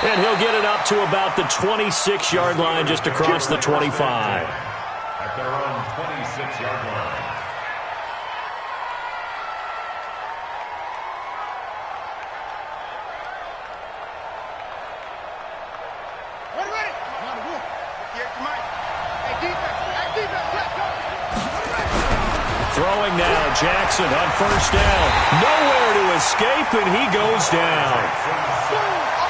And he'll get it up to about the 26-yard line, just across the 25. At their own 26-yard line. Throwing now, Jackson on first down. Nowhere to escape, and he goes down.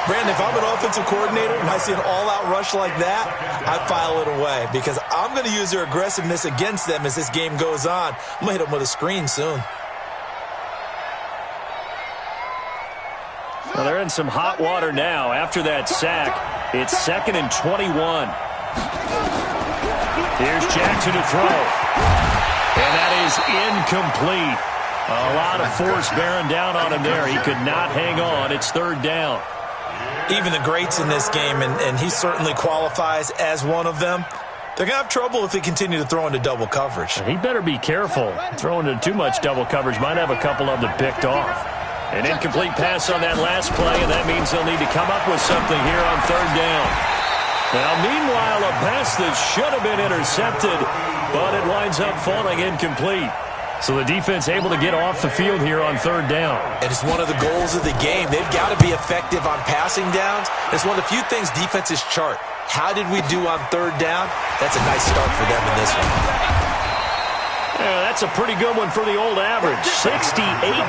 Brandon, if I'm an offensive coordinator and I see an all-out rush like that, I file it away because I'm going to use their aggressiveness against them as this game goes on. I'm going to hit them with a screen soon. Well, they're in some hot water now. After that sack, it's 2nd and 21. Here's Jackson to throw. And that is incomplete. A lot of force bearing down on him there. He could not hang on. It's 3rd down. Even the greats in this game, and he certainly qualifies as one of them, they're going to have trouble if they continue to throw into double coverage. He better be careful. Throwing into too much double coverage might have a couple of them picked off. An incomplete pass on that last play, and that means they'll need to come up with something here on 3rd down. Now, meanwhile, a pass that should have been intercepted, but it winds up falling incomplete. So the defense able to get off the field here on 3rd down. And it's one of the goals of the game. They've got to be effective on passing downs. It's one of the few things defenses chart. How did we do on 3rd down? That's a nice start for them in this one. Yeah, that's a pretty good one for the old average. 68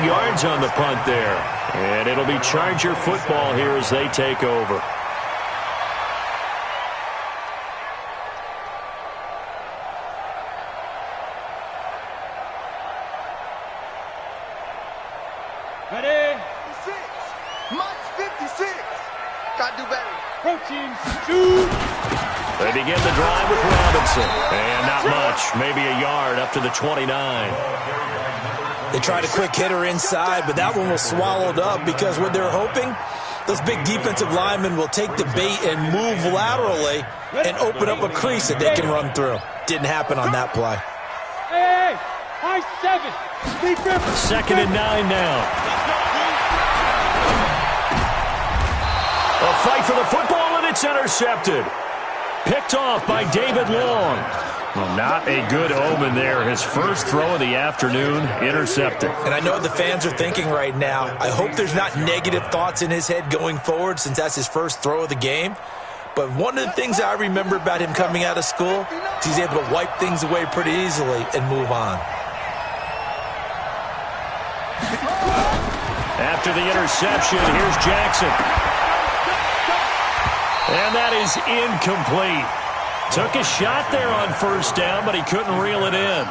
yards on the punt there. And it'll be Charger football here as they take over. Ready? 56. Mike's 56. Got to do better. Protein, shoot. They begin the drive with Robinson. And not much. Maybe a yard up to the 29. They tried a quick hitter inside, but that one was swallowed up because what they're hoping, those big defensive linemen will take the bait and move laterally and open up a crease that they can run through. Didn't happen on that play. Hey, high 7. 2nd and 9 now. A fight for the football, and it's intercepted. Picked off by David Long. Well, not a good omen there. His first throw of the afternoon, intercepted. And I know what the fans are thinking right now. I hope there's not negative thoughts in his head going forward since that's his first throw of the game. But one of the things I remember about him coming out of school is he's able to wipe things away pretty easily and move on. After the interception, here's Jackson. And that is incomplete. Took a shot there on first down, but he couldn't reel it in.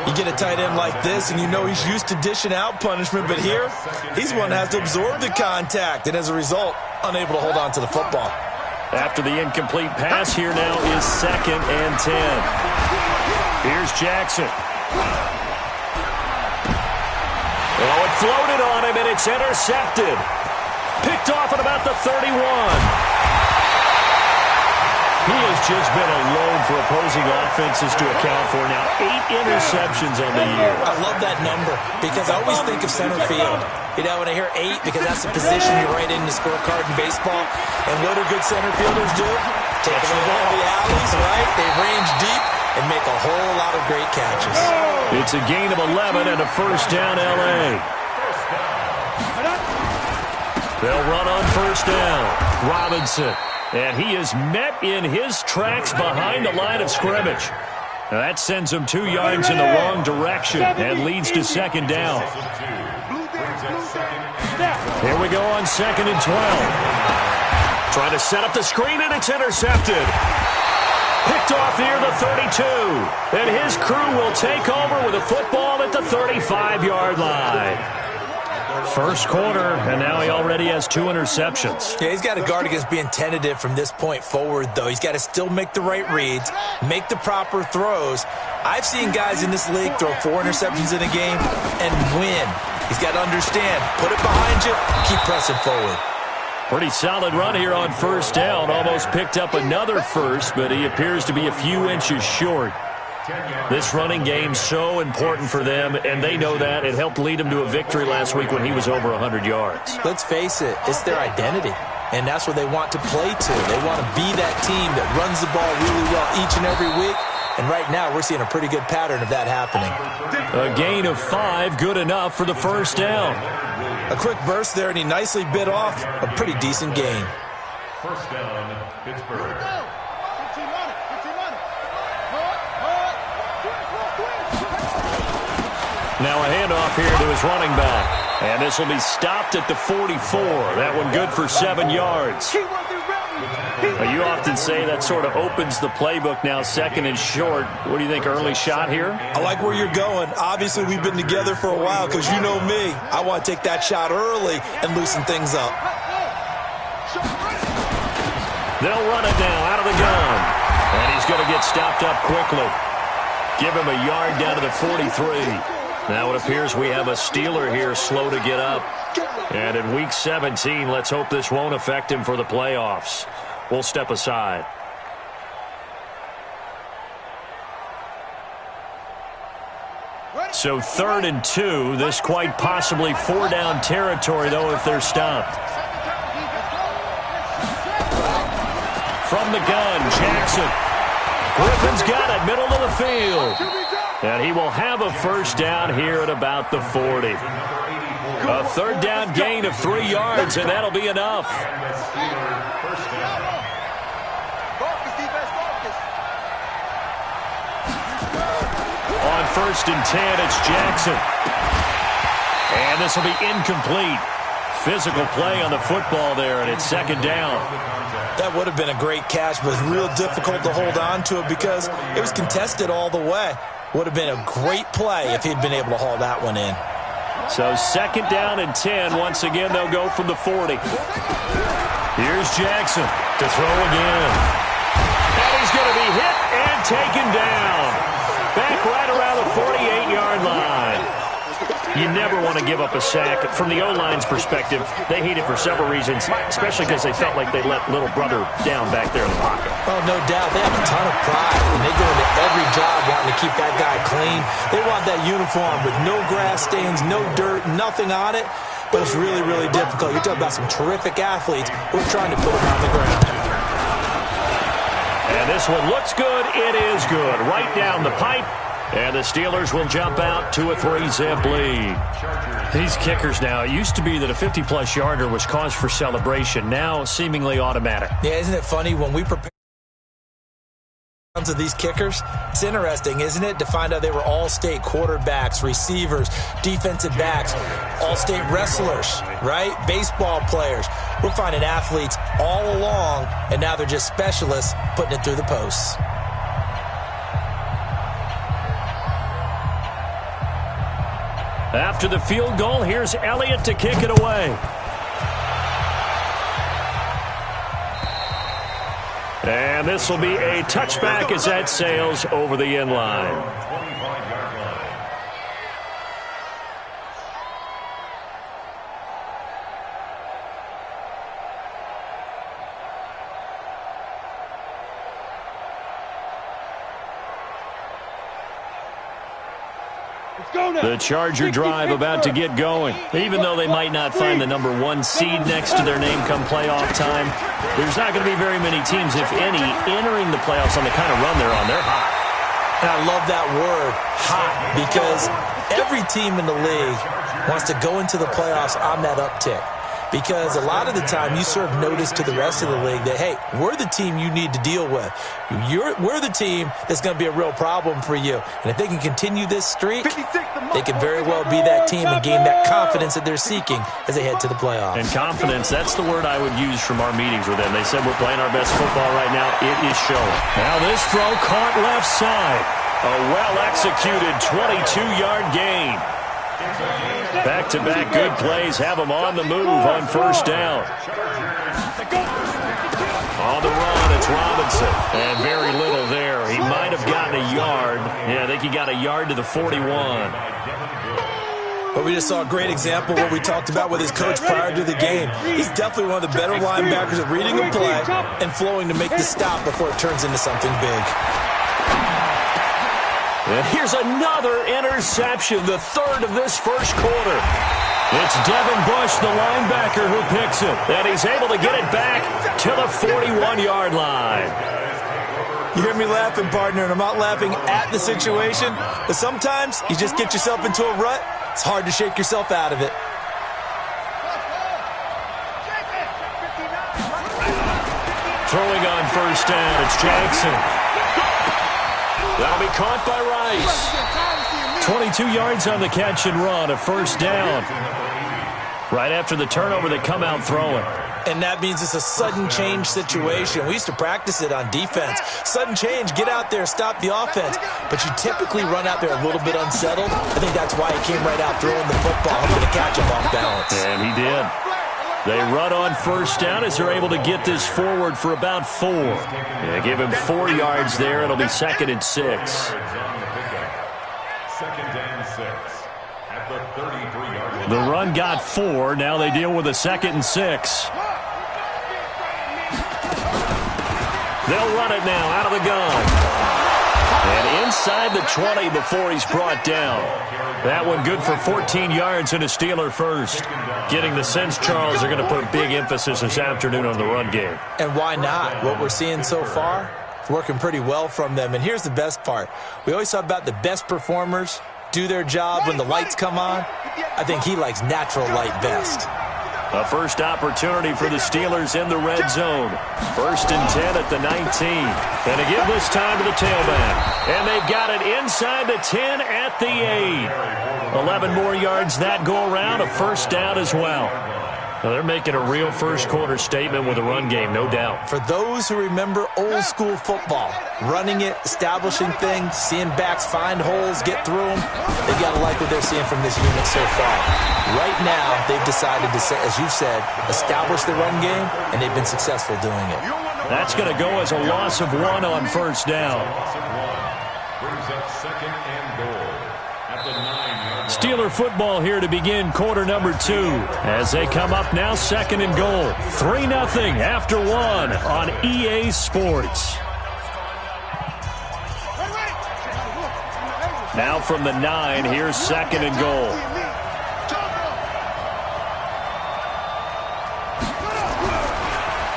You get a tight end like this, and you know he's used to dishing out punishment, but here, he's one that has to absorb the contact, and as a result, unable to hold on to the football. After the incomplete pass, here now is 2nd and 10. Here's Jackson. Oh, it floated on him, and it's intercepted. Picked off at about the 31. He has just been a load for opposing offenses to account for. Now 8 interceptions on the year. I love that number because I always think of center field. You know, when I hear 8, because that's the position you write in the scorecard in baseball. And what do good center fielders do? Take the ball to the alleys, right? They range deep and make a whole lot of great catches. It's a gain of 11 and a first down, L.A. They'll run on first down. Robinson. And he is met in his tracks behind the line of scrimmage. Now that sends him 2 yards in the wrong direction and leads to 2nd down. Here we go on 2nd and 12. Trying to set up the screen, and it's intercepted. Picked off near the 32. And his crew will take over with a football at the 35-yard line. First quarter, and now he already has 2 interceptions. Yeah, he's got to guard against being tentative from this point forward, though. He's got to still make the right reads, make the proper throws. I've seen guys in this league throw 4 interceptions in a game and win. He's got to understand, put it behind you, keep pressing forward. Pretty solid run here on first down. Almost picked up another first, but he appears to be a few inches short. This running game so important for them, and they know that. It helped lead them to a victory last week when he was over 100 yards. Let's face it, it's their identity. and that's what they want to play to. They want to be that team that runs the ball really well each and every week, and right now we're seeing a pretty good pattern of that happening. A gain of 5, good enough for the first down. A quick burst there, and he nicely bit off a pretty decent gain. First down, Pittsburgh. Now a handoff here to his running back. And this will be stopped at the 44. That one good for 7 yards. You often say that sort of opens the playbook now, second and short. What do you think, early shot here? I like where you're going. Obviously, we've been together for a while because you know me. I want to take that shot early and loosen things up. They'll run it now out of the gun. And he's going to get stopped up quickly. Give him a yard down to the 43. Now it appears we have a Steeler here slow to get up. And in Week 17, let's hope this won't affect him for the playoffs. We'll step aside. So 3rd and 2. This quite possibly 4-down territory, though, if they're stopped. From the gun, Jackson. Griffin's got it, middle of the field. And he will have a first down here at about the 40. A 3rd down gain of 3 yards, and that'll be enough. On 1st and 10, it's Jackson. And this will be incomplete. Physical play on the football there, and it's 2nd down. That would have been a great catch, but it's real difficult to hold on to it because it was contested all the way. Would have been a great play if he'd been able to haul that one in. So 2nd down and 10. Once again, they'll go from the 40. Here's Jackson to throw again. And he's going to be hit and taken down. Back right around the 48-yard line. You never want to give up a sack. From the O-line's perspective, they hate it for several reasons, especially because they felt like they let little brother down back there in the pocket. Oh, no doubt. They have a ton of pride, and they go into every job wanting to keep that guy clean. They want that uniform with no grass stains, no dirt, nothing on it. But it's really, really difficult. You're talking about some terrific athletes who are trying to put him on the ground. And this one looks good. It is good. Right down the pipe. And the Steelers will jump out to a 3-zip lead. These kickers now, it used to be that a 50-plus yarder was cause for celebration. Now, seemingly automatic. Yeah, isn't it funny when we prepare of these kickers? It's interesting, isn't it, to find out they were all-state quarterbacks, receivers, defensive backs, all-state wrestlers, right? Baseball players. We're finding athletes all along, and now they're just specialists putting it through the posts. After the field goal, here's Elliott to kick it away. And this will be a touchback as that sails over the end line. The Charger drive about to get going. Even though they might not find the number 1 seed next to their name come playoff time, there's not going to be very many teams, if any, entering the playoffs on the kind of run they're on. They're hot. And I love that word, hot, because every team in the league wants to go into the playoffs on that uptick. Because a lot of the time you serve notice to the rest of the league that, hey, we're the team you need to deal with. We're the team that's going to be a real problem for you. And if they can continue this streak, they can very well be that team and gain that confidence that they're seeking as they head to the playoffs. And confidence, that's the word I would use from our meetings with them. They said we're playing our best football right now. It is showing. Now this throw caught left side. A well-executed 22-yard gain. Back-to-back good plays have them on the move on first down. On the run, it's Robinson. And very little there. He might have gotten a yard. Yeah, I think he got a yard to the 41. But we just saw a great example of what we talked about with his coach prior to the game. He's definitely one of the better linebackers at reading a play and flowing to make the stop before it turns into something big. And here's another interception, the third of this first quarter. It's Devin Bush, the linebacker, who picks it. And he's able to get it back to the 41-yard line. You hear me laughing, partner, and I'm not laughing at the situation, but sometimes you just get yourself into a rut. It's hard to shake yourself out of it. Throwing on first down, it's Jackson. That'll be caught by Rice. 22 yards on the catch and run, a first down. Right after the turnover, they come out throwing. And that means it's a sudden change situation. We used to practice it on defense. Sudden change, get out there, stop the offense. But you typically run out there a little bit unsettled. I think that's why he came right out throwing the football. I'm going to catch him off balance. And he did. They run on first down as they're able to get this forward for about 4. Yeah, give him 4 yards there. It'll be 2nd and 6. 2nd and 6 at the 33-yard line. The run got 4. Now they deal with a 2nd and 6. They'll run it now out of the gun. And inside the 20 before he's brought down. That one good for 14 yards and a Steeler first. Getting the sense, Charles, they're going to put a big emphasis this afternoon on the run game. And why not? What we're seeing so far, it's working pretty well from them. And here's the best part. We always talk about the best performers do their job when the lights come on. I think he likes natural light best. A first opportunity for the Steelers in the red zone. 1st and 10 at the 19. And to give this time to the tailback. And they've got it inside the 10 at the 8. 11 more yards that go around. A first down as well. Now they're making a real first-quarter statement with a run game, no doubt. For those who remember old-school football, running it, establishing things, seeing backs find holes, get through them, they've got to like what they're seeing from this unit so far. Right now, they've decided to, as you said, establish the run game, and they've been successful doing it. That's going to go as a loss of 1 on first down. Brings up 2nd and goal at the 9-yard line. Steeler football here to begin quarter number 2 as they come up now 2nd and goal. 3-0 after 1 on EA Sports. Now from the 9, here's 2nd and goal.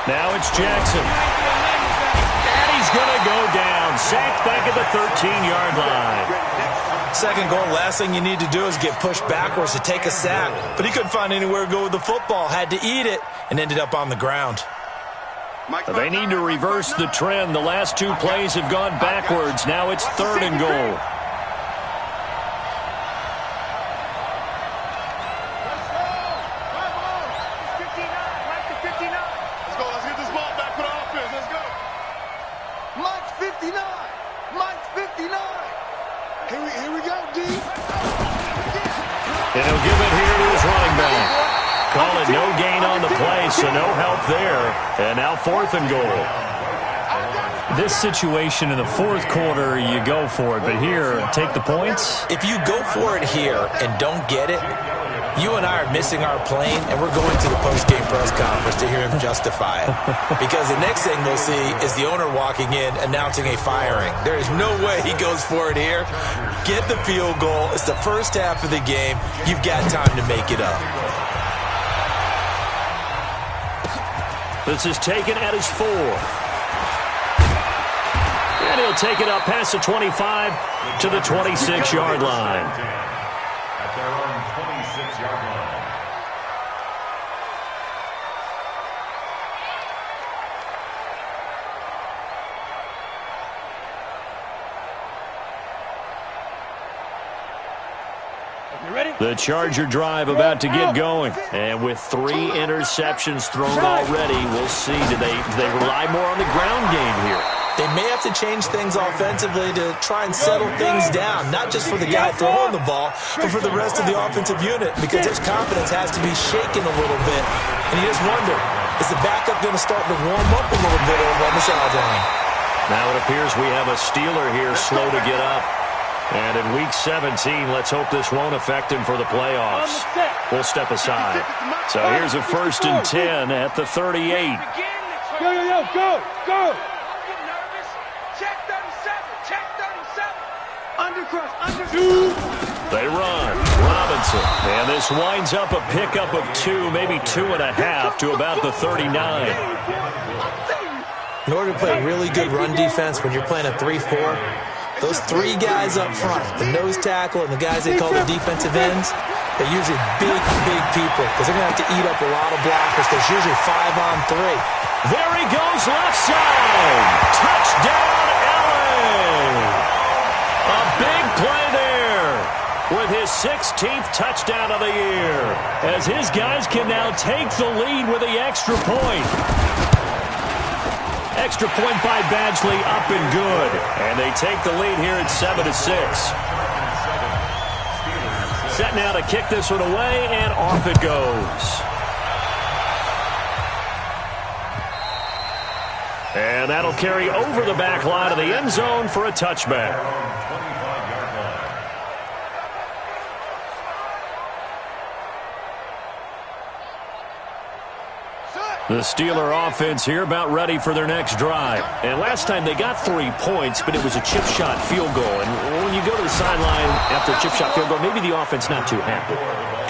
Now it's Jackson. And he's going to go down. Sacked back at the 13-yard line. 2nd goal, last thing you need to do is get pushed backwards to take a sack. But he couldn't find anywhere to go with the football. Had to eat it and ended up on the ground. They need to reverse the trend. The last 2 plays have gone backwards. Now it's 3rd and goal. And he'll give it here to his running back. Call it no gain on the play, so no help there. And now 4th and goal. This situation in the 4th quarter, you go for it. But here, take the points. If you go for it here and don't get it, you and I are missing our plane, and we're going to the post-game press conference to hear him justify it. Because the next thing we'll see is the owner walking in announcing a firing. There is no way he goes for it here. Get the field goal. It's the first half of the game. You've got time to make it up. This is taken at his 4. And he'll take it up past the 25 to the 26-yard line. At their own 26-yard line. The Charger drive about to get going. And with 3 interceptions thrown already, we'll see. Do they rely more on the ground game here? They may have to change things offensively to try and settle things down, not just for the guy throwing the ball, but for the rest of the offensive unit, because his confidence has to be shaken a little bit. And you just wonder, is the backup going to start to warm up a little bit over on the sideline? Now it appears we have a Steeler here slow to get up. And in Week 17, let's hope this won't affect him for the playoffs. We'll step aside. So here's a 1st and 10 at the 38. Go! Check 37. Check 37. Undercross. They run. Robinson. And this winds up a pickup of 2, maybe 2.5 to about the 39. In order to play really good run defense when you're playing a 3-4, those 3 guys up front, the nose tackle and the guys they call the defensive ends, they're usually big people because they're going to have to eat up a lot of blockers. There's usually 5-on-3. There he goes left side. Touchdown, LA. A big play there with his 16th touchdown of the year as his guys can now take the lead with the extra point. Extra point by Badgley, up and good. And they take the lead here at 7-6. Set now to kick this one away, and off it goes. And that'll carry over the back line of the end zone for a touchback. The Steeler offense here about ready for their next drive. And last time they got 3 points, but it was a chip shot field goal. And when you go to the sideline after a chip shot field goal, maybe the offense not too happy.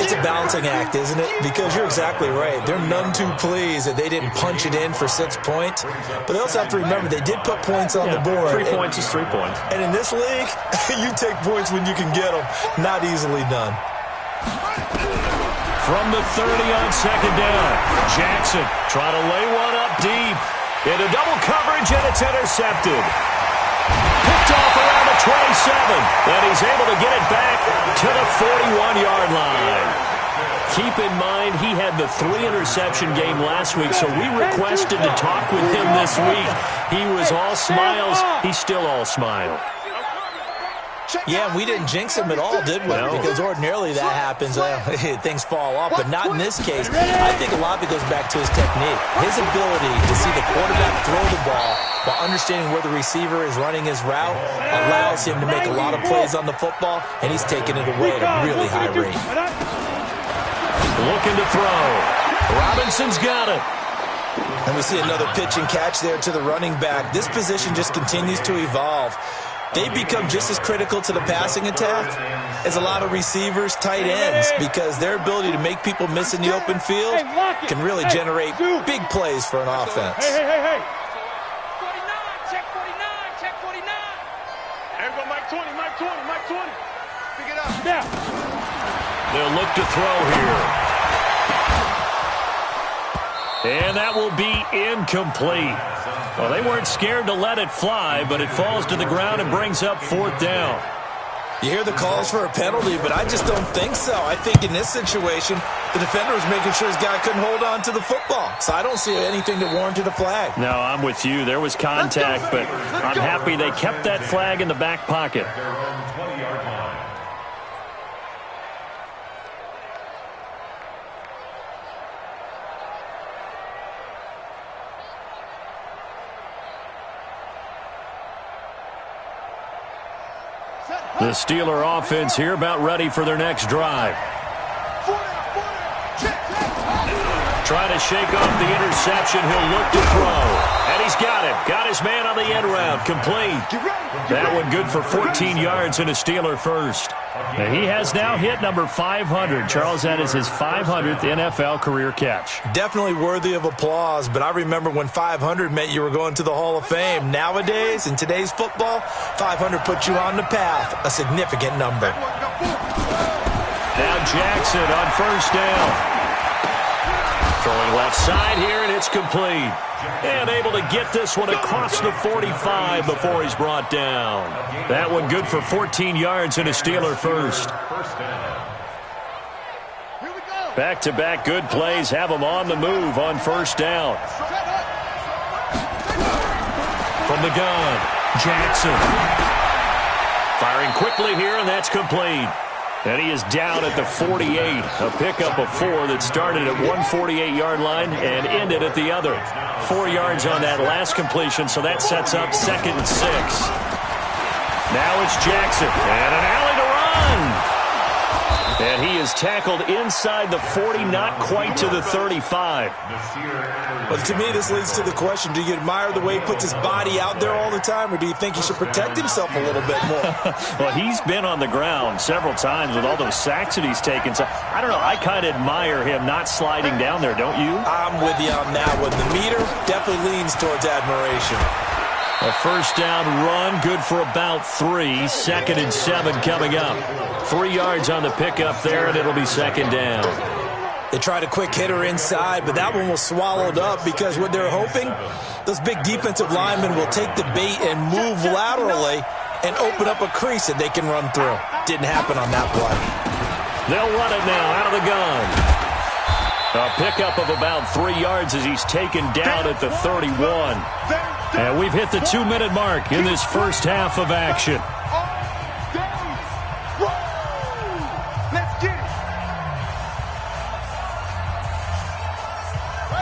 It's a balancing act, isn't it? Because you're exactly right. They're none too pleased that they didn't punch it in for 6 points. But they also have to remember they did put points on the board. 3 points is 3 points. And in this league, you take points when you can get them. Not easily done. From the 30 on second down, Jackson trying to lay one up deep. Into double coverage, and it's intercepted. Picked off around the 27, and he's able to get it back to the 41-yard line. Keep in mind, he had the 3-interception game last week, so we requested to talk with him this week. He was all smiles. He's still all smile. Yeah, we didn't jinx him at all, did we? No. Because ordinarily that happens, things fall off, but not in this case. I think a lot of it goes back to his technique. His ability to see the quarterback throw the ball while understanding where the receiver is running his route allows him to make a lot of plays on the football, and he's taking it away at a really high rate. Looking to throw. Robinson's got it. And we see another pitch and catch there to the running back. This position just continues to evolve. They become just as critical to the passing attack as a lot of receivers, tight ends, because their ability to make people miss in the open field can really generate big plays for an offense. Hey. 49, check 49. There we go, Mike 20. Pick it up. Now. They'll look to throw here. And that will be incomplete. Well, they weren't scared to let it fly, but it falls to the ground and brings up 4th down. You hear the calls for a penalty, but I just don't think so. I think in this situation, the defender was making sure his guy couldn't hold on to the football. So I don't see anything that warranted a flag. No, I'm with you. There was contact, but I'm happy they kept that flag in the back pocket. The Steeler offense here about ready for their next drive. Trying to shake off the interception. He'll look to throw. And he's got it. Got his man on the end route. Complete. That one good for 14 yards and a Steeler first. And he has now hit number 500. Charles, that is his 500th NFL career catch. Definitely worthy of applause, but I remember when 500 meant you were going to the Hall of Fame. Nowadays, in today's football, 500 puts you on the path, a significant number. Now Jackson on first down. Throwing left side here, and it's complete. And able to get this one across the 45 before he's brought down. That one good for 14 yards and a Steeler first. Back-to-back good plays have him on the move on first down. From the gun, Jackson. Firing quickly here, and that's complete. And he is down at the 48. A pickup of 4 that started at 148-yard line and ended at the other. 4 yards on that last completion, so that sets up 2nd and 6. Now it's Jackson, and an alley to run. And he is tackled inside the 40, not quite to the 35. But to me, this leads to the question, do you admire the way he puts his body out there all the time, or do you think he should protect himself a little bit more? Well, he's been on the ground several times with all those sacks that he's taken. So, I don't know, I kind of admire him not sliding down there, don't you? I'm with you on that one. The meter definitely leans towards admiration. A first down run, good for about 3. 2nd and 7 coming up. 3 yards on the pickup there, and it'll be 2nd down. They tried a quick hitter inside, but that one was swallowed up because what they're hoping, those big defensive linemen will take the bait and move laterally and open up a crease that they can run through. Didn't happen on that play. They'll run it now out of the gun. A pickup of about 3 yards as he's taken down at the 31. And we've hit the 2-minute mark in this first half of action.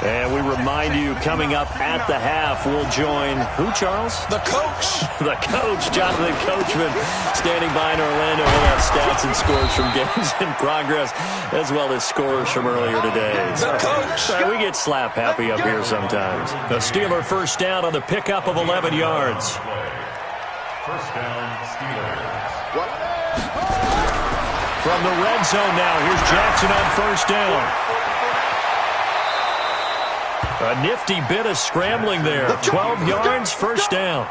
And we remind you, coming up at the half, we'll join who, Charles? The coach. The coach, Jonathan Coachman, standing by in Orlando. We'll have stats and scores from games in progress, as well as scores from earlier today. The coach. We get slap happy up here sometimes. The Steeler first down on the pickup of 11 yards. First down, Steelers. From the red zone now, here's Jackson on first down. A nifty bit of scrambling there. 12 yards, first down.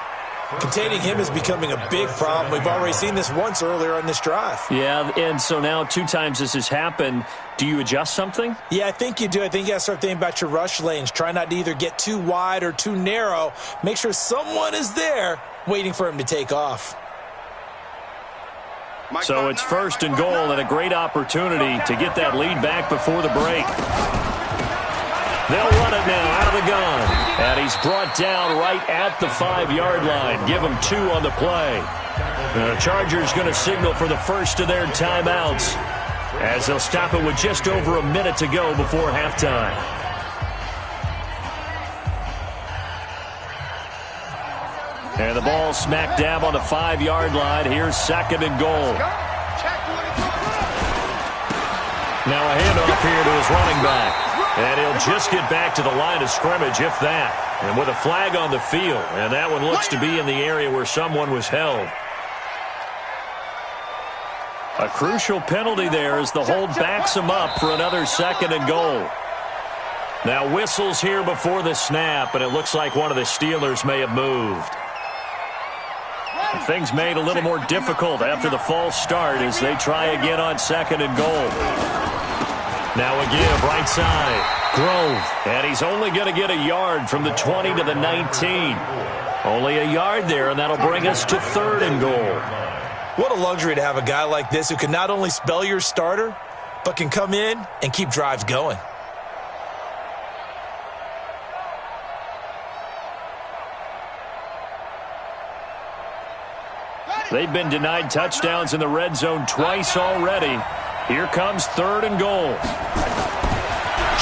Containing him is becoming a big problem. We've already seen this once earlier on this drive. Yeah, and so now 2 times this has happened. Do you adjust something? Yeah, I think you do. I think you got to start thinking about your rush lanes. Try not to either get too wide or too narrow. Make sure someone is there waiting for him to take off. So it's 1st and goal and a great opportunity to get that lead back before the break. They'll run it now out of the gun. And he's brought down right at the 5-yard line. Give him 2 on the play. The Chargers going to signal for the first of their timeouts as they'll stop it with just over a minute to go before halftime. And the ball smack dab on the 5-yard line. Here's 2nd and goal. Now a handoff here to his running back. And he'll just get back to the line of scrimmage, if that. And with a flag on the field. And that one looks to be in the area where someone was held. A crucial penalty there as the hold backs him up for another 2nd and goal. Now whistles here before the snap, and it looks like one of the Steelers may have moved. Things made a little more difficult after the false start as they try again on 2nd and goal. Now a give, right side. Grove. And he's only going to get a yard from the 20 to the 19. Only a yard there, and that'll bring us to 3rd and goal. What a luxury to have a guy like this who can not only spell your starter, but can come in and keep drives going. They've been denied touchdowns in the red zone twice already. Here comes 3rd and goal.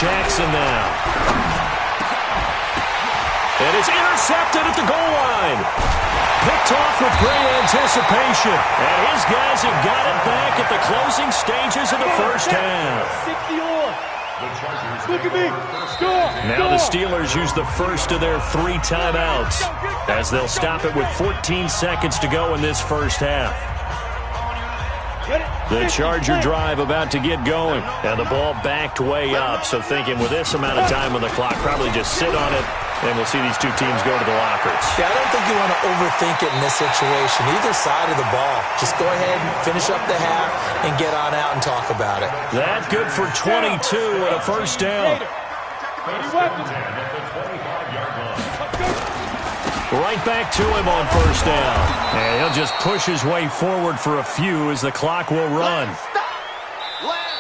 Jackson now. And it's intercepted at the goal line. Picked off with great anticipation. And his guys have got it back at the closing stages of the first half. 60-on. Look at me. Now the Steelers use the first of their 3 timeouts as they'll stop it with 14 seconds to go in this first half. The Charger drive about to get going, and the ball backed way up. So thinking with this amount of time on the clock, probably just sit on it, and we'll see these 2 teams go to the lockers. Yeah, I don't think you want to overthink it in this situation, either side of the ball. Just go ahead and finish up the half and get on out and talk about it. That good for 22 and a first down. Right back to him on first down. And he'll just push his way forward for a few as the clock will run.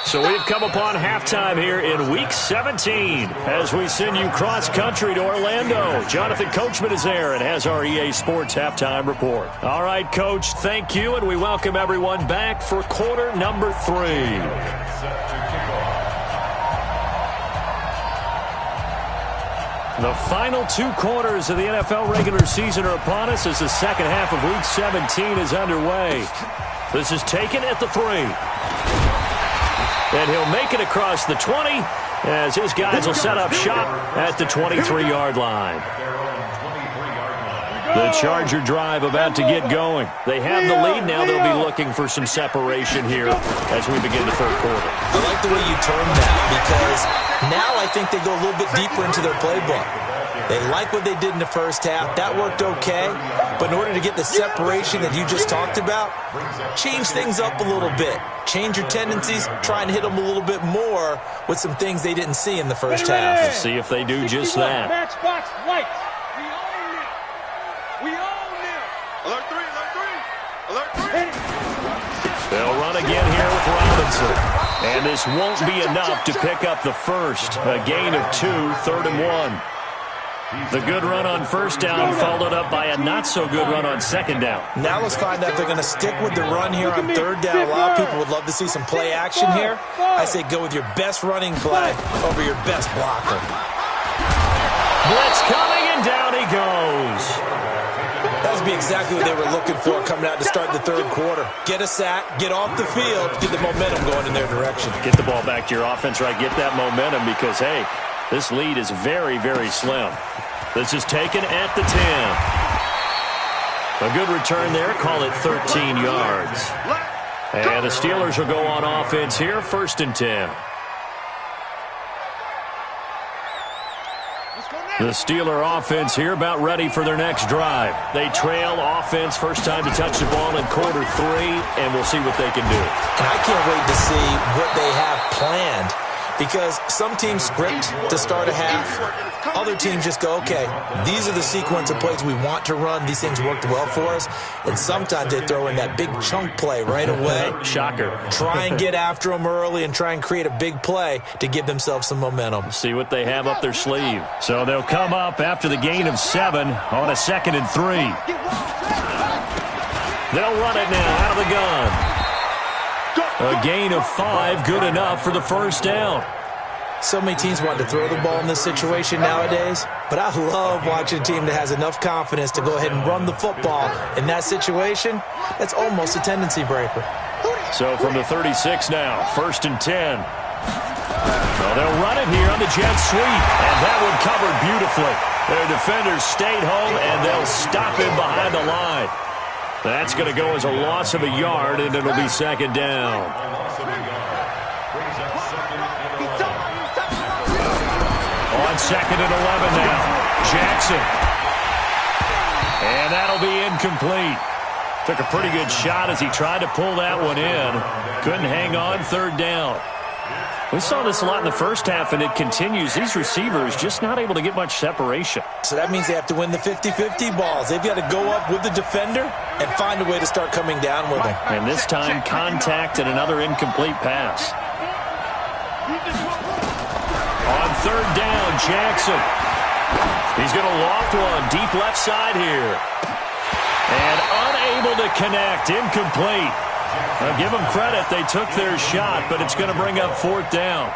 So we've come upon halftime here in Week 17 as we send you cross-country to Orlando. Jonathan Coachman is there and has our EA Sports halftime report. All right, Coach, thank you, and we welcome everyone back for quarter number 3. The final 2 quarters of the NFL regular season are upon us as the second half of Week 17 is underway. This is taken at the 3. And he'll make it across the 20 as his guys will set up shop at the 23-yard line. The Charger drive about to get going. They have the lead now. They'll be looking for some separation here as we begin the third quarter. I like the way you term that because now I think they go a little bit deeper into their playbook. They like what they did in the first half. That worked okay. But in order to get the separation that you just talked about, change things up a little bit. Change your tendencies. Try and hit them a little bit more with some things they didn't see in the first half. We'll see if they do just that. Matchbox lights. We own them. Alert 3, alert 3. Alert 3. They'll run again here with Robinson. And this won't be enough to pick up the first. A gain of 2, 3rd and 1. The good run on first down followed up by a not-so-good run on second down. Now let's find out if they're going to stick with the run here on third down. A lot of people would love to see some play action here. I say go with your best running play over your best blocker. Blitz coming, and down he goes. That would be exactly what they were looking for coming out to start the third quarter. Get a sack, get off the field, get the momentum going in their direction. Get the ball back to your offense, right? Get that momentum because, hey, this lead is very, very slim. This is taken at the 10. A good return there. Call it 13 yards. And the Steelers will go on offense here, 1st and 10. The Steeler offense here about ready for their next drive. They trail offense, first time to touch the ball in quarter 3, and we'll see what they can do. And I can't wait to see what they have planned. Because some teams script to start a half. Other teams just go, okay, these are the sequence of plays we want to run. These things worked well for us. And sometimes they throw in that big chunk play right away. Shocker. Try and get after them early and try and create a big play to give themselves some momentum. See what they have up their sleeve. So they'll come up after the gain of 7 on a 2nd and 3. They'll run it now out of the gun. A gain of 5, good enough for the first down. So many teams want to throw the ball in this situation nowadays, but I love watching a team that has enough confidence to go ahead and run the football. In that situation, that's almost a tendency breaker. So from the 36 now, 1st and 10. Well, they'll run it here on the jet sweep, and that one covered beautifully. Their defenders stayed home, and they'll stop him behind the line. That's going to go as a loss of a yard, and it'll be 2nd down. On 2nd and 11 now, Jackson. And that'll be incomplete. Took a pretty good shot as he tried to pull that one in. Couldn't hang on, 3rd down. We saw this a lot in the first half, and it continues. These receivers just not able to get much separation. So that means they have to win the 50-50 balls. They've got to go up with the defender and find a way to start coming down with them. And this time, contact and another incomplete pass. On 3rd down, Jackson. He's going to loft one deep left side here. And unable to connect, incomplete. I'll give them credit. They took their shot, but it's going to bring up 4th down.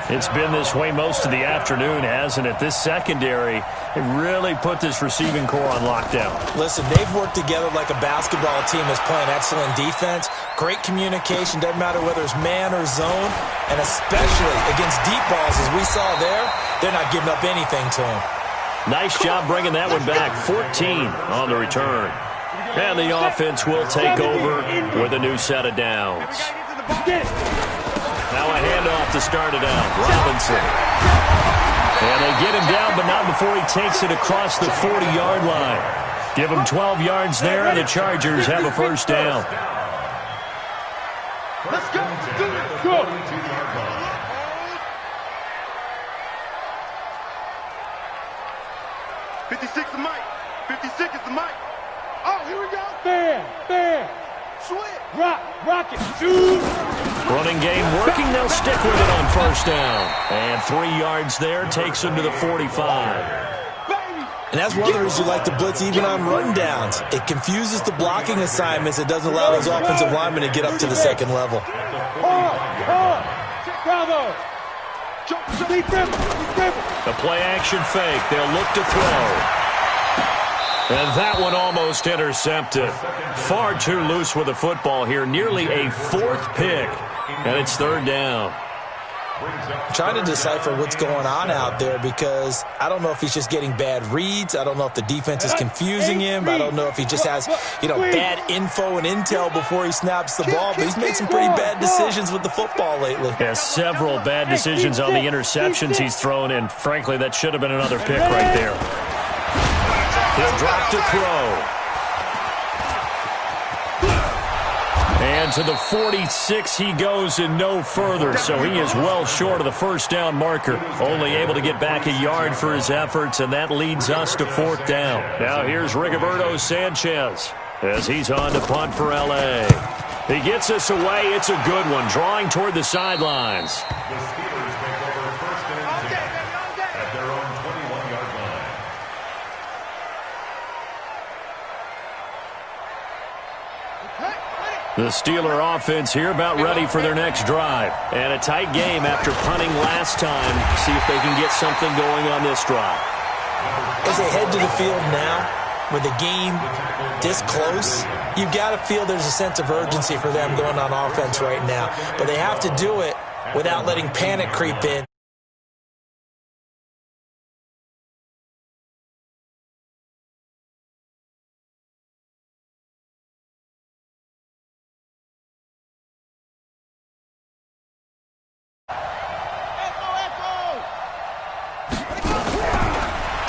It's been this way most of the afternoon, hasn't it? This secondary, it really put this receiving core on lockdown. Listen, they've worked together like a basketball team that's playing excellent defense. Great communication, doesn't matter whether it's man or zone. And especially against deep balls, as we saw there, they're not giving up anything to them. Nice job bringing that one back. 14 on the return. And the offense will take over with a new set of downs. Now a handoff to start it out. Robinson. And they get him down, but not before he takes it across the 40-yard line. Give him 12 yards there, and the Chargers have a first down. Let's go. Go. 56 is Mike. 56 is the Mike. Oh, here we go. Fair. Switch. Rock it. Shoot. Running game working. They'll stick with it on first down. And 3 yards there takes them to the 45. And that's one of the reasons you like to blitz even on rundowns. It confuses the blocking assignments. It doesn't allow those offensive linemen to get up to the second level. Bravo. The play action fake. They'll look to throw. And that one almost intercepted. Far too loose with the football here. Nearly a fourth pick. And it's third down. I'm trying to decipher what's going on out there because I don't know if he's just getting bad reads. I don't know if the defense is confusing him. I don't know if he just has, bad info and intel before he snaps the ball. But he's made some pretty bad decisions with the football lately. Has several bad decisions on the interceptions he's thrown, and frankly, that should have been another pick right there. He'll drop to throw. And to the 46 he goes and no further, so he is well short of the first down marker. Only able to get back a yard for his efforts, and that leads us to fourth down. Now here's Rigoberto Sanchez as he's on to punt for L.A. He gets us away. It's a good one, drawing toward the sidelines. The Steelers take over first and 10 at their own 21-yard line. The Steeler offense here about ready for their next drive. And a tight game after punting last time. See if they can get something going on this drive. As they head to the field now, with the game this close, you got to feel there's a sense of urgency for them going on offense right now. But they have to do it without letting panic creep in.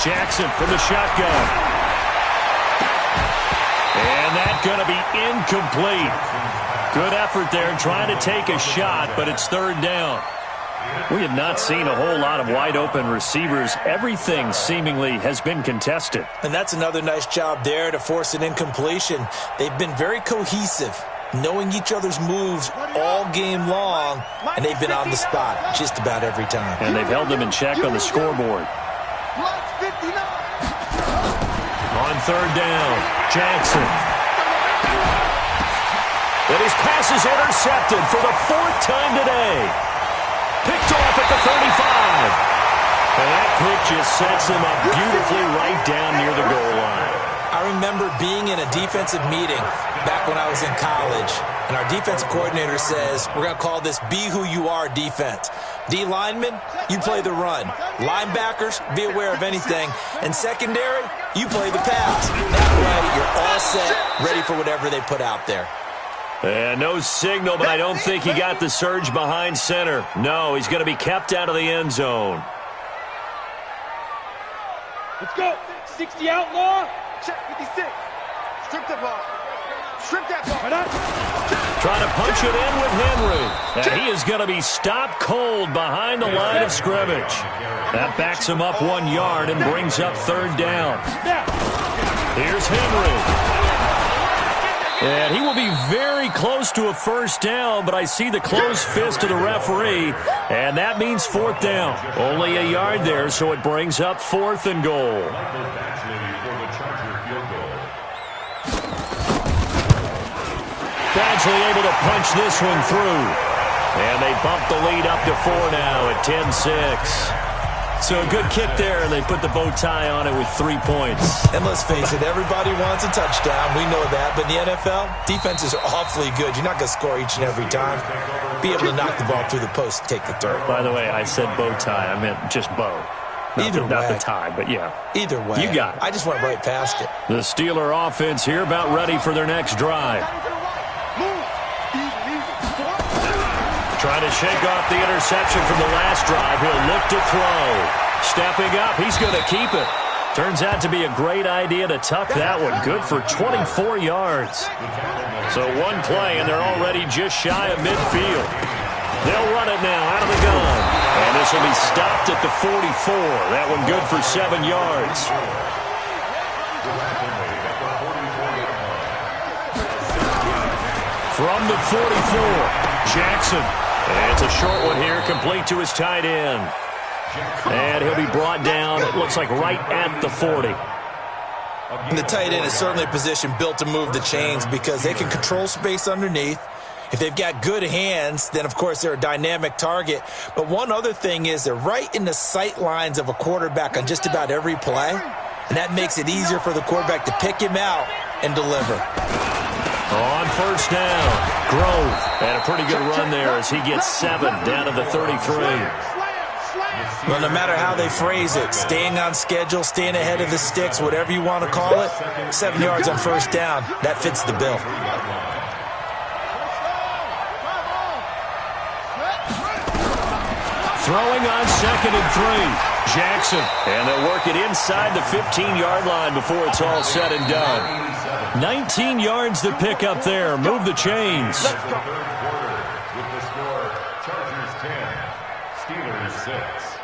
Jackson from the shotgun. And that's going to be incomplete. Good effort there trying to take a shot, but it's third down. We have not seen a whole lot of wide-open receivers. Everything seemingly has been contested. And that's another nice job there to force an incompletion. They've been very cohesive, knowing each other's moves all game long, and they've been on the spot just about every time. And they've held them in check on the scoreboard. On third down, Jackson. And his pass is intercepted for the fourth time today. Picked off at the 35. And that pick just sets him up beautifully right down near the goal line. I remember being in a defensive meeting back when I was in college, and our defensive coordinator says, we're going to call this Be Who You Are defense. D linemen, you play the run. Linebackers, be aware of anything. And secondary, you play the pass. That way, you're all set, ready for whatever they put out there. And no signal, but I don't think he got the surge behind center. No, he's going to be kept out of the end zone. Let's go. 60 outlaw. Check 56. Strip that ball. Strip that ball. Trying to punch it in with Henry. And he is going to be stopped cold behind the line of scrimmage. That backs him up 1 yard and brings up third down. Here's Henry. And he will be very close to a first down, but I see the closed fist of the referee, and that means fourth down. Only a yard there, so it brings up fourth and goal. Badgley able to punch this one through. And they bump the lead up to 4 now at 10-6. So a good kick there, and they put the bow tie on it with 3 points. And let's face it, everybody wants a touchdown. We know that. But in the NFL, defenses are awfully good. You're not going to score each and every time. Be able to knock the ball through the post and take the third. By the way, I said bow tie. I meant just bow. Not the tie, but yeah. Either way. You got it. I just went right past it. The Steeler offense here about ready for their next drive. Trying to shake off the interception from the last drive. He'll look to throw. Stepping up. He's going to keep it. Turns out to be a great idea to tuck that one. Good for 24 yards. So one play, and they're already just shy of midfield. They'll run it now out of the gun. And this will be stopped at the 44. That one good for 7 yards. From the 44, Jackson. And it's a short one here, complete to his tight end. And he'll be brought down, it looks like right at the 40. And the tight end is certainly a position built to move the chains because they can control space underneath. If they've got good hands, then, of course, they're a dynamic target. But one other thing is they're right in the sight lines of a quarterback on just about every play. and that makes it easier for the quarterback to pick him out and deliver. On first down, Grove had a pretty good run there as he gets 7 down to the 33. Well, no matter how they phrase it, staying on schedule, staying ahead of the sticks, whatever you want to call it, 7 yards on first down, that fits the bill. Throwing on 2nd and 3, Jackson. And they'll work it inside the 15-yard line before it's all said and done. 19 yards to pick up there. Move the chains. With the score, Chargers 10, Steelers 6.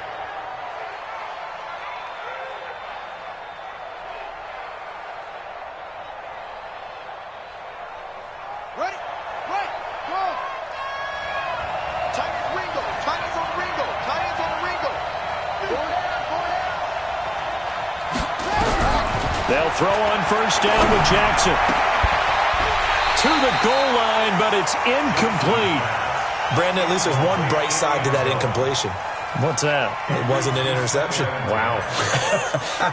Ready? Right. Go. Titans Ringo. Titans on Ringo. Titans on Ringo. They'll throw on first down with Jackson. To the goal line, but it's incomplete. Brandon, at least there's one bright side to that incompletion. What's that? It wasn't an interception. Wow.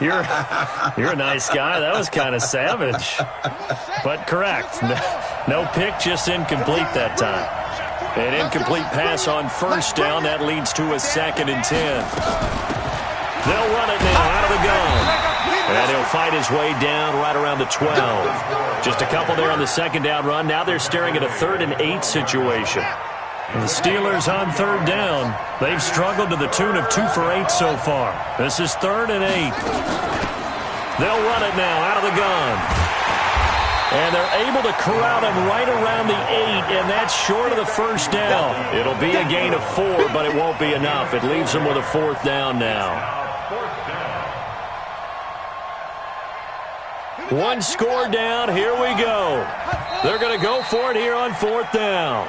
You're a nice guy. That was kind of savage. But correct. No pick, just incomplete that time. An incomplete pass on first down. That leads to a 2nd and 10. They'll run it now out of the gun. And he'll fight his way down right around the 12. Just a couple there on the 2nd down run. Now they're staring at a 3rd and 8 situation. And the Steelers on 3rd down. They've struggled to the tune of 2 for 8 so far. This is 3rd and 8. They'll run it now out of the gun. And they're able to corral him right around the 8, and that's short of the first down. It'll be a gain of 4, but it won't be enough. It leaves them with a 4th down now. One score down. Here we go. They're going to go for it here on 4th down.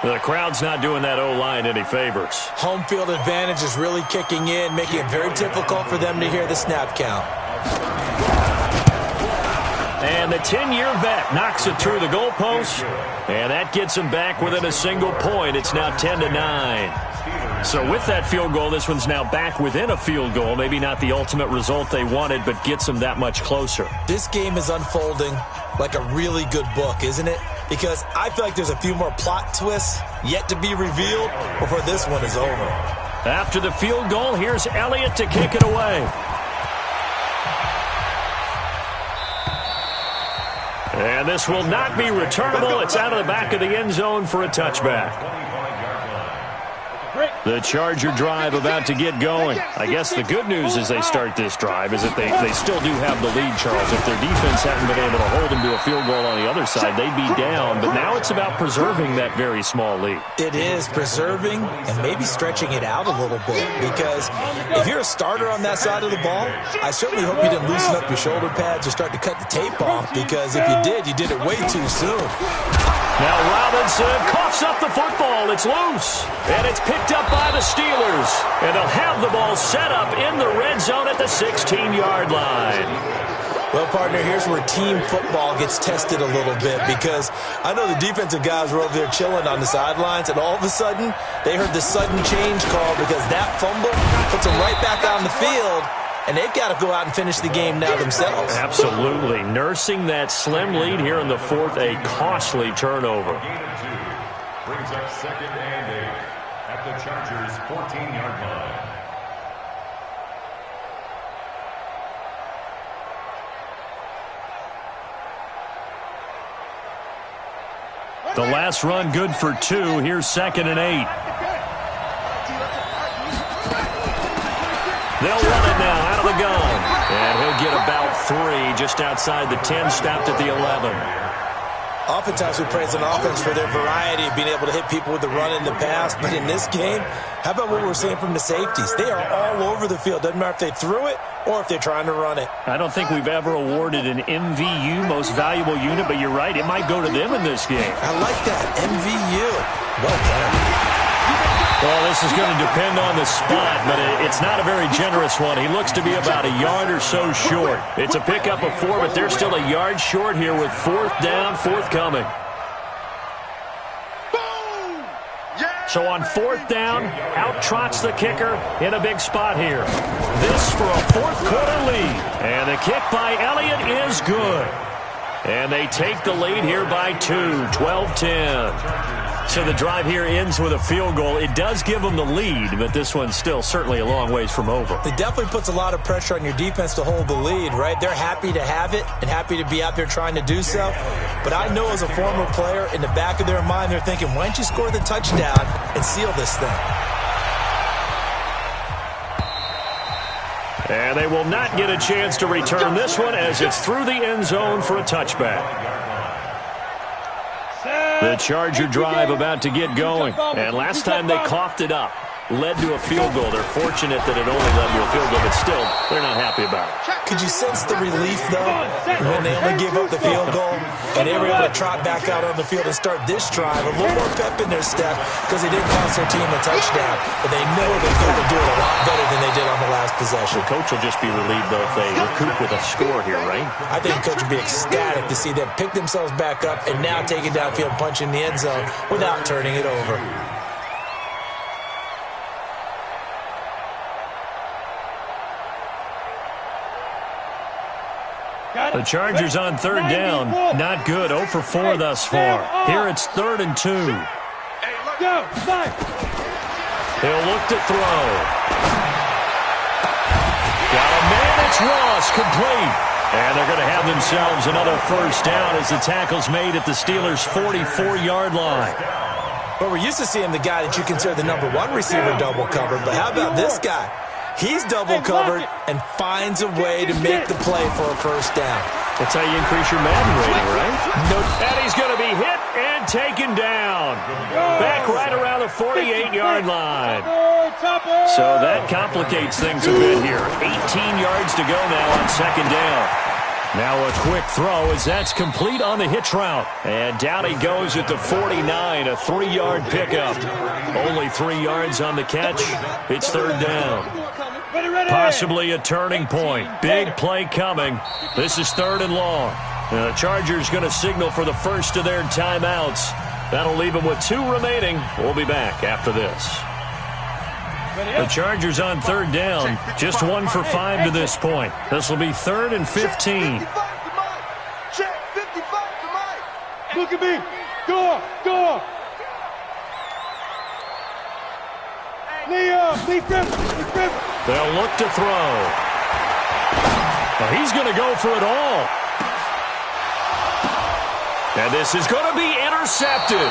The crowd's not doing that O-line any favors. Home field advantage is really kicking in, making it very difficult for them to hear the snap count. And the 10-year vet knocks it through the goalpost, and that gets him back within a single point. It's now 10-9. So with that field goal, this one's now back within a field goal. Maybe not the ultimate result they wanted, but gets them that much closer. This game is unfolding like a really good book, isn't it? Because I feel like there's a few more plot twists yet to be revealed before this one is over. After the field goal, here's Elliott to kick it away. And this will not be returnable. It's out of the back of the end zone for a touchback. The Charger drive about to get going. I guess the good news as they start this drive is that they still do have the lead, Charles. If their defense hadn't been able to hold them to a field goal on the other side, they'd be down. But now it's about preserving that very small lead. It is preserving and maybe stretching it out a little bit, because if you're a starter on that side of the ball, I certainly hope you didn't loosen up your shoulder pads or start to cut the tape off, because if you did it way too soon. Now Robinson coughs up the football. It's loose, and it's picked up by the Steelers. And they'll have the ball set up in the red zone at the 16-yard line. Well, partner, here's where team football gets tested a little bit, because I know the defensive guys were over there chilling on the sidelines, and all of a sudden, they heard the sudden change call, because that fumble puts them right back on the field, and they've got to go out and finish the game now themselves. Absolutely. Nursing that slim lead here in the 4th, a costly turnover. Brings up 2nd and 8 at the Chargers' 14-yard line. The last run good for 2. Here's 2nd and 8. They'll run it now out of the gun. And he'll get about 3 just outside the 10, stopped at the 11. Oftentimes we praise an offense for their variety of being able to hit people with the run in the pass. But in this game, how about what we're seeing from the safeties? They are all over the field. Doesn't matter if they threw it or if they're trying to run it. I don't think we've ever awarded an MVU, most valuable unit, but you're right. It might go to them in this game. I like that. MVU. Well done. Well, this is going to depend on the spot, but it's not a very generous one. He looks to be about a yard or so short. It's a pickup of 4, but they're still a yard short here with 4th down, 4th coming. Boom! Yeah! So on 4th down, out trots the kicker in a big spot here. This for a 4th quarter lead. And the kick by Elliott is good. And they take the lead here by 2, 12-10. So the drive here ends with a field goal. It does give them the lead, but this one's still certainly a long ways from over. It definitely puts a lot of pressure on your defense to hold the lead, right? They're happy to have it and happy to be out there trying to do so. But I know as a former player, in the back of their mind, they're thinking, why don't you score the touchdown and seal this thing? And they will not get a chance to return this one as it's through the end zone for a touchback. The Charger drive about to get going. And last time they coughed it up, led to a field goal. They're fortunate that it only led to a field goal, but still, they're not happy about it. Could you sense the relief, though, when they only gave up the field goal and they were able to trot back out on the field and start this drive? A little more pep in their step because they didn't cost their team a touchdown, but they know they're going to do it a lot better than they did on the last possession. The coach will just be relieved, though, if they recoup with a score here, right? I think the coach will be ecstatic to see them pick themselves back up and now take it downfield and punch in the end zone without turning it over. The Chargers on 3rd down. Not good. 0 for 4 thus far. Here it's 3rd and 2. He'll look to throw. Got a man. It's Ross. Complete. And they're going to have themselves another 1st down as the tackle's made at the Steelers' 44-yard line. But we're used to seeing the guy that you consider the number 1 receiver double covered. But how about this guy? He's double covered and finds a way to make the play for a 1st down. That's how you increase your Madden rating, right? And he's going to be hit and taken down. Back right around the 48-yard line. So that complicates things a bit here. 18 yards to go now on 2nd down. Now a quick throw as that's complete on the hitch route. And down he goes at the 49, a 3-yard pickup. Only 3 yards on the catch. It's 3rd down. Possibly a turning point. Big play coming. This is 3rd and long. And the Chargers going to signal for the first of their timeouts. That'll leave them with 2 remaining. We'll be back after this. The Chargers on 3rd down, just 1 for 5 to this point. This will be 3rd and 15. Check 55 to Mike. Look at me. Go. Lee Griffin. They'll look to throw. Well, he's going to go for it all. And this is going to be intercepted.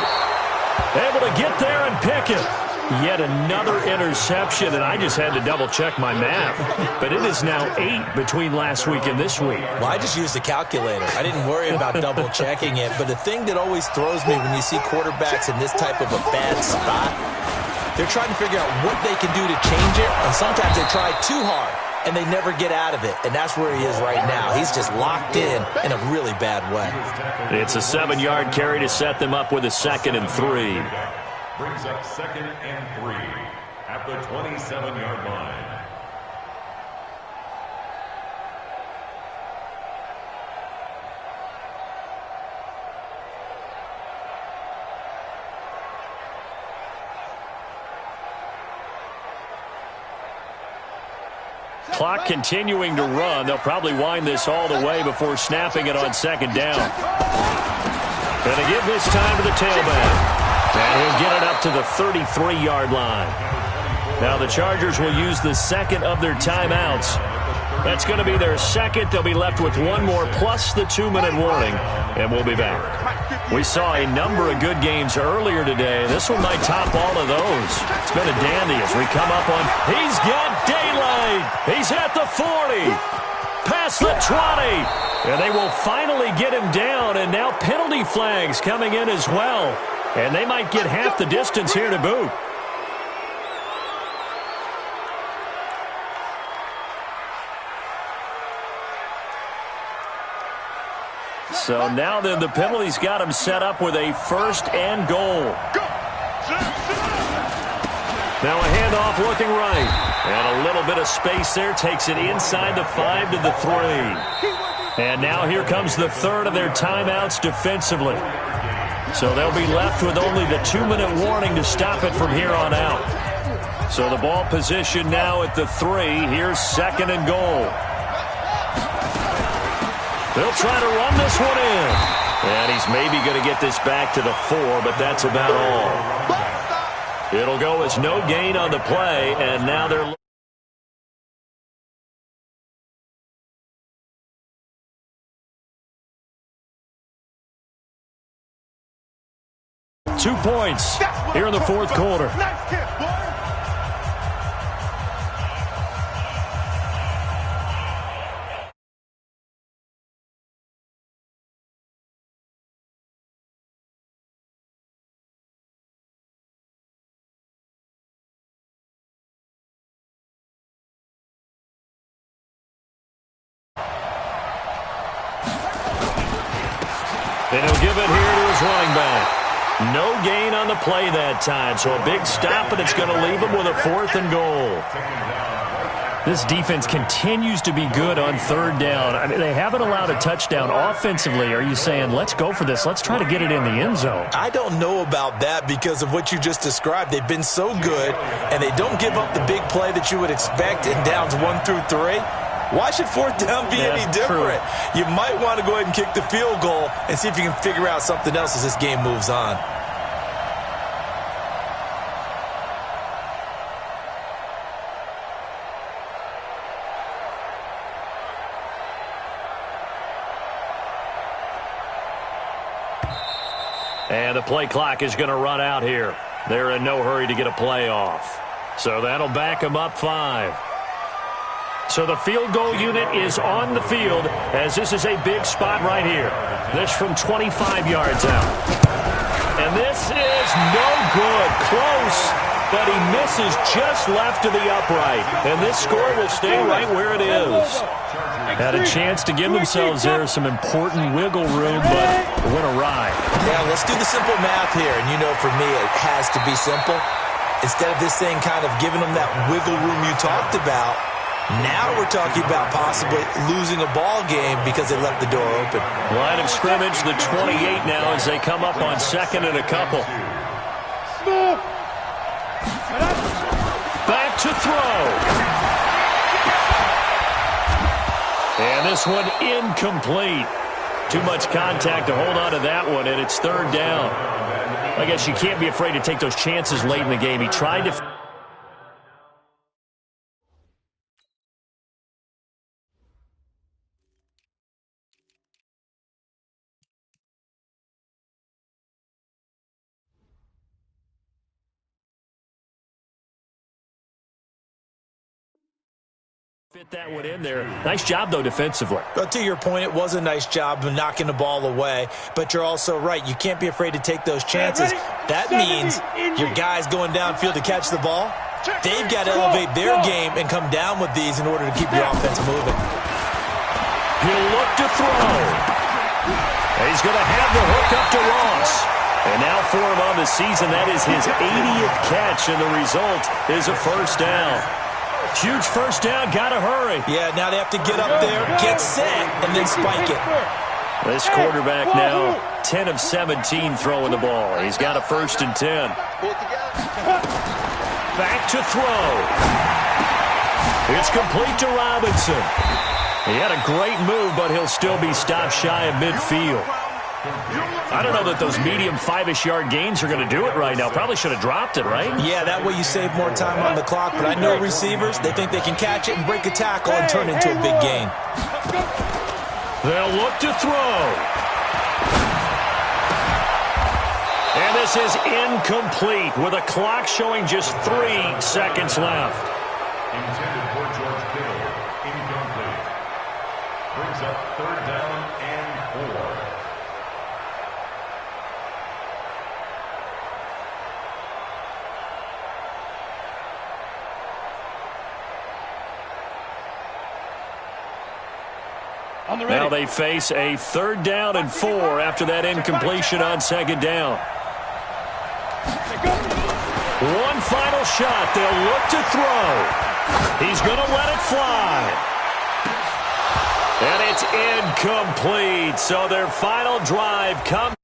Able to get there and pick it. Yet another interception, and I just had to double-check my math. But it is now 8 between last week and this week. Well, I just used a calculator. I didn't worry about double-checking it. But the thing that always throws me when you see quarterbacks in this type of a bad spot, they're trying to figure out what they can do to change it, and sometimes they try too hard, and they never get out of it. And that's where he is right now. He's just locked in a really bad way. It's a 7-yard carry to set them up with a 2nd and 3. Brings up 2nd and 3 at the 27-yard line. Clock continuing to run. They'll probably wind this all the way before snapping it on 2nd down. Going to give this time to the tailback. And he'll get it up to the 33-yard line. Now the Chargers will use the 2nd of their timeouts. That's going to be their 2nd. They'll be left with 1 more plus the 2-minute warning. And we'll be back. We saw a number of good games earlier today. This one might top all of those. It's been a dandy as we come up on. He's got daylight. He's at the 40. Past the 20. And they will finally get him down. And now penalty flags coming in as well. And they might get half the distance here to boot. So now then the penalty's got him set up with a 1st and goal. Now a handoff looking right. And a little bit of space there takes it inside the 5 to the 3. And now here comes the 3rd of their timeouts defensively. So they'll be left with only the 2-minute warning to stop it from here on out. So the ball position now at the 3. Here's 2nd and goal. They'll try to run this one in. And he's maybe going to get this back to the 4, but that's about all. It'll go as no gain on the play, and now they're 2 points here in the 4th quarter. And he'll give it here to his running back. No gain on the play that time, so a big stop, and it's going to leave him with a 4th and goal. This defense continues to be good on 3rd down. I mean, they haven't allowed a touchdown offensively. Are you saying, let's go for this, let's try to get it in the end zone? I don't know about that because of what you just described. They've been so good, and they don't give up the big play that you would expect in downs 1 through 3. Why should 4th down be any different? True. You might want to go ahead and kick the field goal and see if you can figure out something else as this game moves on. And the play clock is going to run out here. They're in no hurry to get a play off. So that'll back them up 5. So the field goal unit is on the field as this is a big spot right here. This from 25 yards out. And this is no good. Close, but he misses just left to the upright. And this score will stay right where it is. Had a chance to give themselves there some important wiggle room, but it went awry. Yeah, let's do the simple math here. And you know, for me, it has to be simple. Instead of this thing kind of giving them that wiggle room you talked about, now we're talking about possibly losing a ball game because they left the door open. Line of scrimmage, the 28 now as they come up on 2nd and a couple. Back to throw. And this one incomplete. Too much contact to hold on to that one, and it's 3rd down. I guess you can't be afraid to take those chances late in the game. He tried to... fit that one in there. Nice job, though, defensively. But to your point, it was a nice job of knocking the ball away. But you're also right. You can't be afraid to take those chances. That means your guys going downfield to catch the ball, they've got to elevate their game and come down with these in order to keep your offense moving. He'll look to throw. He's going to have the hook up to Ross. And now for him on the season, that is his 80th catch, and the result is a 1st down. Huge 1st down, got to hurry. Yeah, now they have to get up there, get set, and then spike it. This quarterback now 10 of 17 throwing the ball. He's got a 1st and 10. Back to throw. It's complete to Robinson. He had a great move, but he'll still be stopped shy of midfield. I don't know that those medium 5-ish yard gains are going to do it right now. Probably should have dropped it, right? Yeah, that way you save more time on the clock. But I know receivers, they think they can catch it and break a tackle and turn it into a big gain. They'll look to throw. And this is incomplete with a clock showing just 3 seconds left. Intended for George Kittle. Incomplete. Brings up 3rd down and 4. Now they face a 3rd down and 4 after that incompletion on 2nd down. One final shot. They'll look to throw. He's going to let it fly. And it's incomplete. So their final drive comes.